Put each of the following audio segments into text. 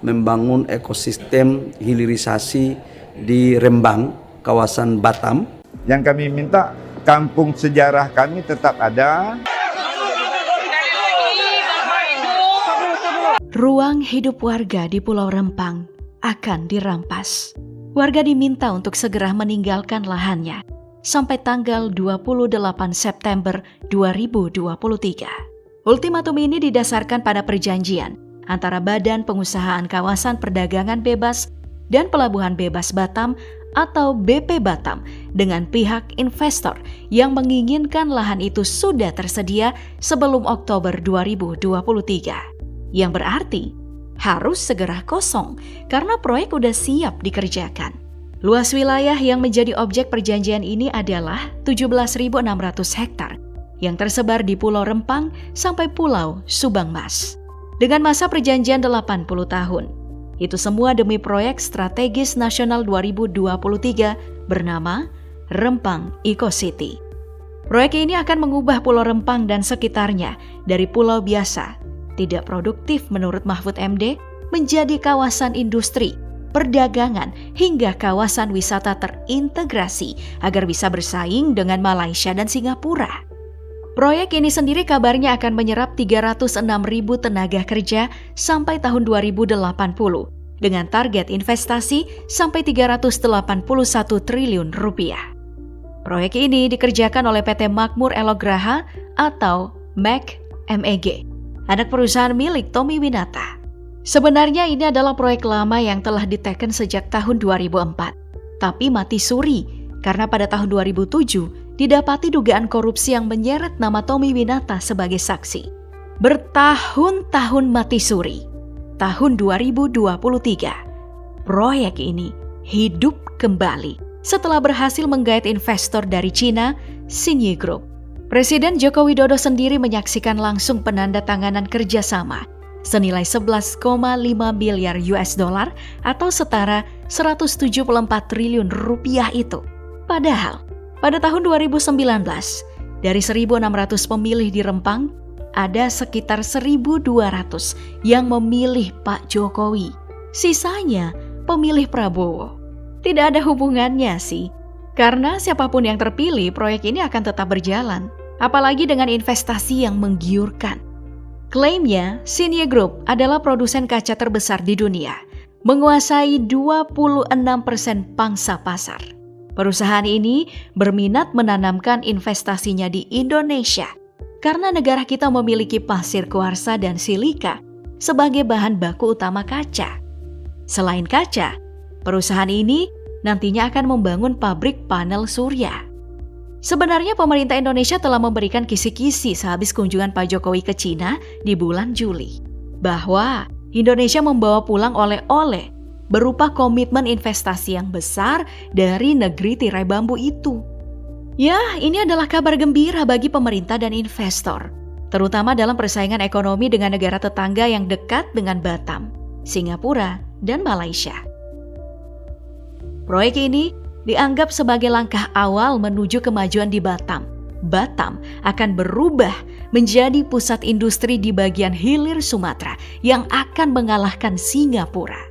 membangun ekosistem hilirisasi di Rembang, kawasan Batam. Yang kami minta kampung sejarah kami tetap ada. Ruang hidup warga di Pulau Rempang akan dirampas. Warga diminta untuk segera meninggalkan lahannya sampai tanggal 28 September 2023. Ultimatum ini didasarkan pada perjanjian antara Badan Pengusahaan Kawasan Perdagangan Bebas dan Pelabuhan Bebas Batam atau BP Batam dengan pihak investor yang menginginkan lahan itu sudah tersedia sebelum Oktober 2023. Yang berarti harus segera kosong karena proyek udah siap dikerjakan. Luas wilayah yang menjadi objek perjanjian ini adalah 17.600 hektar yang tersebar di Pulau Rempang sampai Pulau Subang Mas. Dengan masa perjanjian 80 tahun. Itu semua demi proyek strategis nasional 2023 bernama Rempang Eco City. Proyek ini akan mengubah Pulau Rempang dan sekitarnya dari pulau biasa, tidak produktif menurut Mahfud MD, menjadi kawasan industri, perdagangan, hingga kawasan wisata terintegrasi agar bisa bersaing dengan Malaysia dan Singapura. Proyek ini sendiri kabarnya akan menyerap 306.000 tenaga kerja sampai tahun 2080 dengan target investasi sampai 381 triliun rupiah. Proyek ini dikerjakan oleh PT Makmur Elograha atau MEG, anak perusahaan milik Tommy Winata. Sebenarnya ini adalah proyek lama yang telah diteken sejak tahun 2004, tapi mati suri karena pada tahun 2007 didapati dugaan korupsi yang menyeret nama Tommy Winata sebagai saksi. Bertahun-tahun mati suri. Tahun 2023, proyek ini hidup kembali setelah berhasil menggait investor dari Cina, Xingyi Group. Presiden Joko Widodo sendiri menyaksikan langsung penandatanganan kerjasama senilai 11,5 miliar US dollar atau setara 174 triliun rupiah itu. Padahal, pada tahun 2019, dari 1.600 pemilih di Rempang, ada sekitar 1.200 yang memilih Pak Jokowi. Sisanya pemilih Prabowo. Tidak ada hubungannya sih, karena siapapun yang terpilih, proyek ini akan tetap berjalan. Apalagi dengan investasi yang menggiurkan. Klaimnya, Xingyi Group adalah produsen kaca terbesar di dunia, menguasai 26% pangsa pasar. Perusahaan ini berminat menanamkan investasinya di Indonesia karena negara kita memiliki pasir kuarsa dan silika sebagai bahan baku utama kaca. Selain kaca, perusahaan ini nantinya akan membangun pabrik panel surya. Sebenarnya pemerintah Indonesia telah memberikan kisi-kisi sehabis kunjungan Pak Jokowi ke Cina di bulan Juli, bahwa Indonesia membawa pulang oleh-oleh berupa komitmen investasi yang besar dari negeri tirai bambu itu. Ya, ini adalah kabar gembira bagi pemerintah dan investor, terutama dalam persaingan ekonomi dengan negara tetangga yang dekat dengan Batam, Singapura, dan Malaysia. Proyek ini dianggap sebagai langkah awal menuju kemajuan di Batam. Batam akan berubah menjadi pusat industri di bagian hilir Sumatera yang akan mengalahkan Singapura.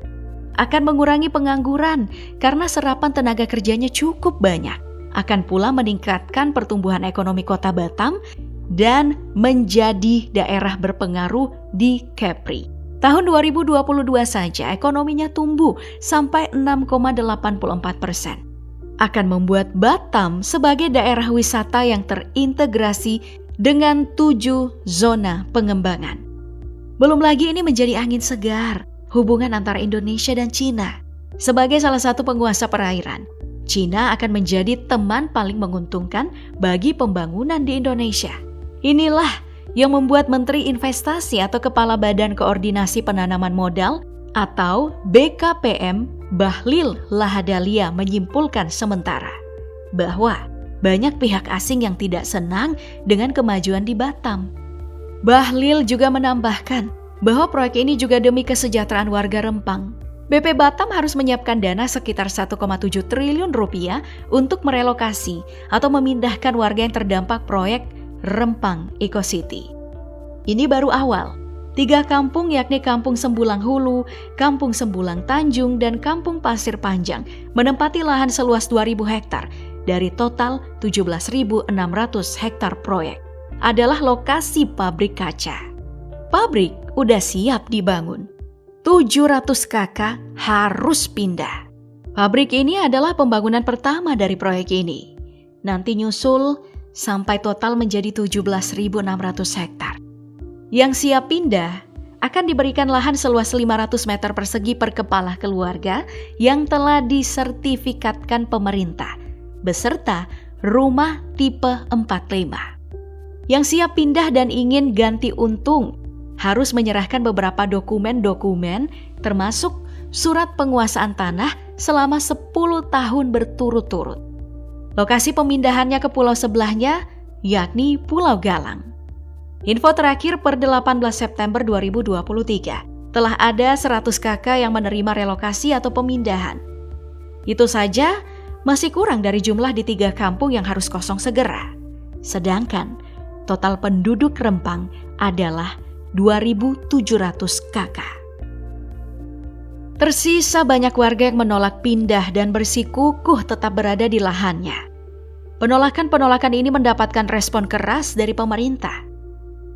Akan mengurangi pengangguran karena serapan tenaga kerjanya cukup banyak. Akan pula meningkatkan pertumbuhan ekonomi kota Batam dan menjadi daerah berpengaruh di Kepri. Tahun 2022 saja ekonominya tumbuh sampai 6,84%. Akan membuat Batam sebagai daerah wisata yang terintegrasi dengan 7 zona pengembangan. Belum lagi ini menjadi angin segar hubungan antara Indonesia dan Cina. Sebagai salah satu penguasa perairan, Cina akan menjadi teman paling menguntungkan bagi pembangunan di Indonesia. Inilah yang membuat Menteri Investasi atau Kepala Badan Koordinasi Penanaman Modal atau BKPM Bahlil Lahadalia menyimpulkan sementara bahwa banyak pihak asing yang tidak senang dengan kemajuan di Batam. Bahlil juga menambahkan bahwa proyek ini juga demi kesejahteraan warga Rempang. BP Batam harus menyiapkan dana sekitar 1,7 triliun rupiah untuk merelokasi atau memindahkan warga yang terdampak proyek Rempang Eco City. Ini baru awal. 3 kampung yakni Kampung Sembulang Hulu, Kampung Sembulang Tanjung, dan Kampung Pasir Panjang menempati lahan seluas 2.000 hektar dari total 17.600 hektar proyek. Adalah lokasi pabrik kaca. Pabrik udah siap dibangun. 700 kakak harus pindah. Pabrik ini adalah pembangunan pertama dari proyek ini. Nanti nyusul sampai total menjadi 17.600 hektar. Yang siap pindah akan diberikan lahan seluas 500 meter persegi per kepala keluarga yang telah disertifikatkan pemerintah, beserta rumah tipe 45. Yang siap pindah dan ingin ganti untung harus menyerahkan beberapa dokumen-dokumen termasuk surat penguasaan tanah selama 10 tahun berturut-turut. Lokasi pemindahannya ke pulau sebelahnya yakni Pulau Galang. Info terakhir per 18 September 2023, telah ada 100 kakak yang menerima relokasi atau pemindahan. Itu saja masih kurang dari jumlah di 3 kampung yang harus kosong segera. Sedangkan total penduduk Rempang adalah 2.700 kakak. Tersisa banyak warga yang menolak pindah dan bersikukuh tetap berada di lahannya. Penolakan-penolakan ini mendapatkan respon keras dari pemerintah.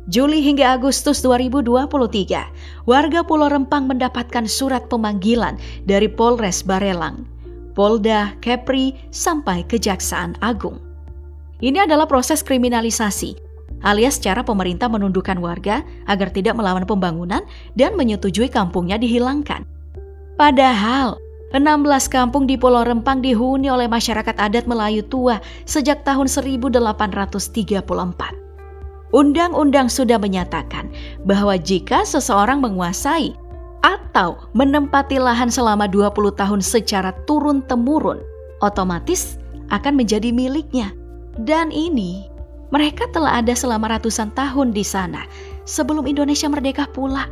Juli hingga Agustus 2023, warga Pulau Rempang mendapatkan surat pemanggilan dari Polres Barelang, Polda, Kepri, sampai Kejaksaan Agung. Ini adalah proses kriminalisasi, alias cara pemerintah menundukkan warga agar tidak melawan pembangunan dan menyetujui kampungnya dihilangkan. Padahal, 16 kampung di Pulau Rempang dihuni oleh masyarakat adat Melayu tua sejak tahun 1834. Undang-undang sudah menyatakan bahwa jika seseorang menguasai atau menempati lahan selama 20 tahun secara turun-temurun, otomatis akan menjadi miliknya. Dan ini, mereka telah ada selama ratusan tahun di sana sebelum Indonesia merdeka pula.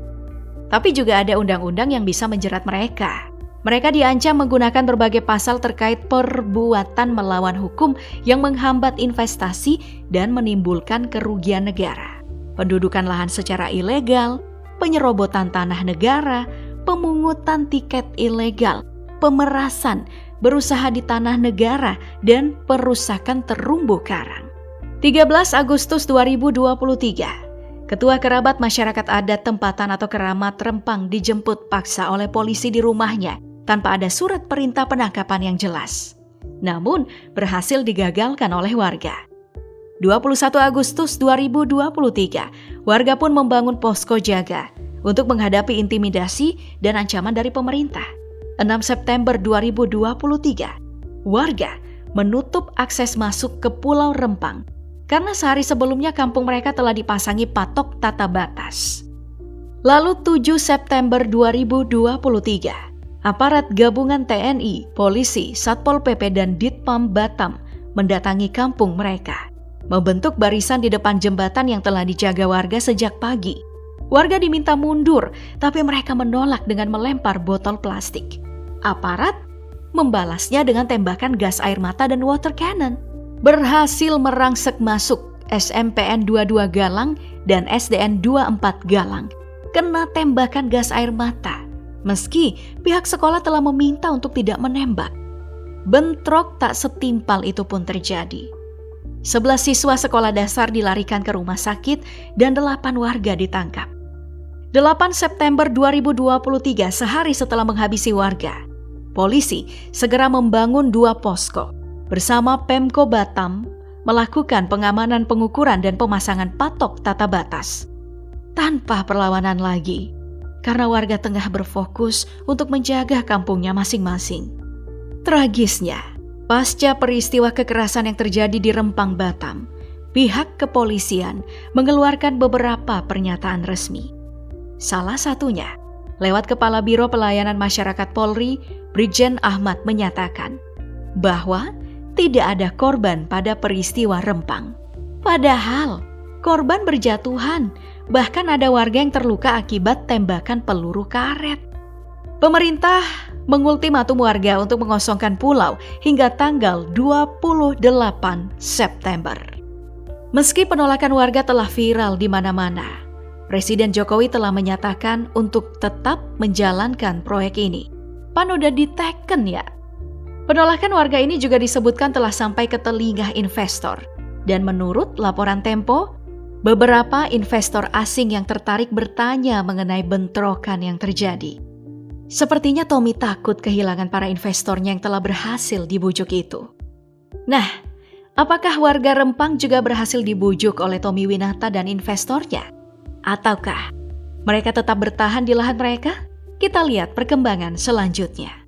Tapi juga ada undang-undang yang bisa menjerat mereka. Mereka diancam menggunakan berbagai pasal terkait perbuatan melawan hukum yang menghambat investasi dan menimbulkan kerugian negara, pendudukan lahan secara ilegal, penyerobotan tanah negara, pemungutan tiket ilegal, pemerasan, berusaha di tanah negara, dan perusakan terumbu karang. 13 Agustus 2023, Ketua Kerabat Masyarakat Adat Tempatan atau Keramat Rempang dijemput paksa oleh polisi di rumahnya tanpa ada surat perintah penangkapan yang jelas. Namun, berhasil digagalkan oleh warga. 21 Agustus 2023, warga pun membangun posko jaga untuk menghadapi intimidasi dan ancaman dari pemerintah. 6 September 2023, warga menutup akses masuk ke Pulau Rempang karena sehari sebelumnya kampung mereka telah dipasangi patok tata batas. Lalu 7 September 2023, aparat gabungan TNI, polisi, Satpol PP, dan Ditpam Batam mendatangi kampung mereka, membentuk barisan di depan jembatan yang telah dijaga warga sejak pagi. Warga diminta mundur, tapi mereka menolak dengan melempar botol plastik. Aparat membalasnya dengan tembakan gas air mata dan water cannon. Berhasil merangsek masuk SMPN 22 Galang dan SDN 24 Galang. Kena tembakan gas air mata. Meski pihak sekolah telah meminta untuk tidak menembak. Bentrok tak setimpal itu pun terjadi. 11 siswa sekolah dasar dilarikan ke rumah sakit dan 8 warga ditangkap. 8 September 2023, sehari setelah menghabisi warga, polisi segera membangun 2 posko bersama Pemko Batam melakukan pengamanan pengukuran dan pemasangan patok tata batas. Tanpa perlawanan lagi, karena warga tengah berfokus untuk menjaga kampungnya masing-masing. Tragisnya, pasca peristiwa kekerasan yang terjadi di Rempang, Batam, pihak kepolisian mengeluarkan beberapa pernyataan resmi. Salah satunya, lewat Kepala Biro Pelayanan Masyarakat Polri, Brigjen Ahmad menyatakan bahwa tidak ada korban pada peristiwa Rempang. Padahal, korban berjatuhan. Bahkan ada warga yang terluka akibat tembakan peluru karet. Pemerintah mengultimatum warga untuk mengosongkan pulau hingga tanggal 28 September. Meski penolakan warga telah viral di mana-mana, Presiden Jokowi telah menyatakan untuk tetap menjalankan proyek ini. Pan udah diteken ya? Penolakan warga ini juga disebutkan telah sampai ke telinga investor. Dan menurut laporan Tempo, beberapa investor asing yang tertarik bertanya mengenai bentrokan yang terjadi. Sepertinya Tommy takut kehilangan para investornya yang telah berhasil dibujuk itu. Nah, apakah warga Rempang juga berhasil dibujuk oleh Tommy Winata dan investornya? Ataukah mereka tetap bertahan di lahan mereka? Kita lihat perkembangan selanjutnya.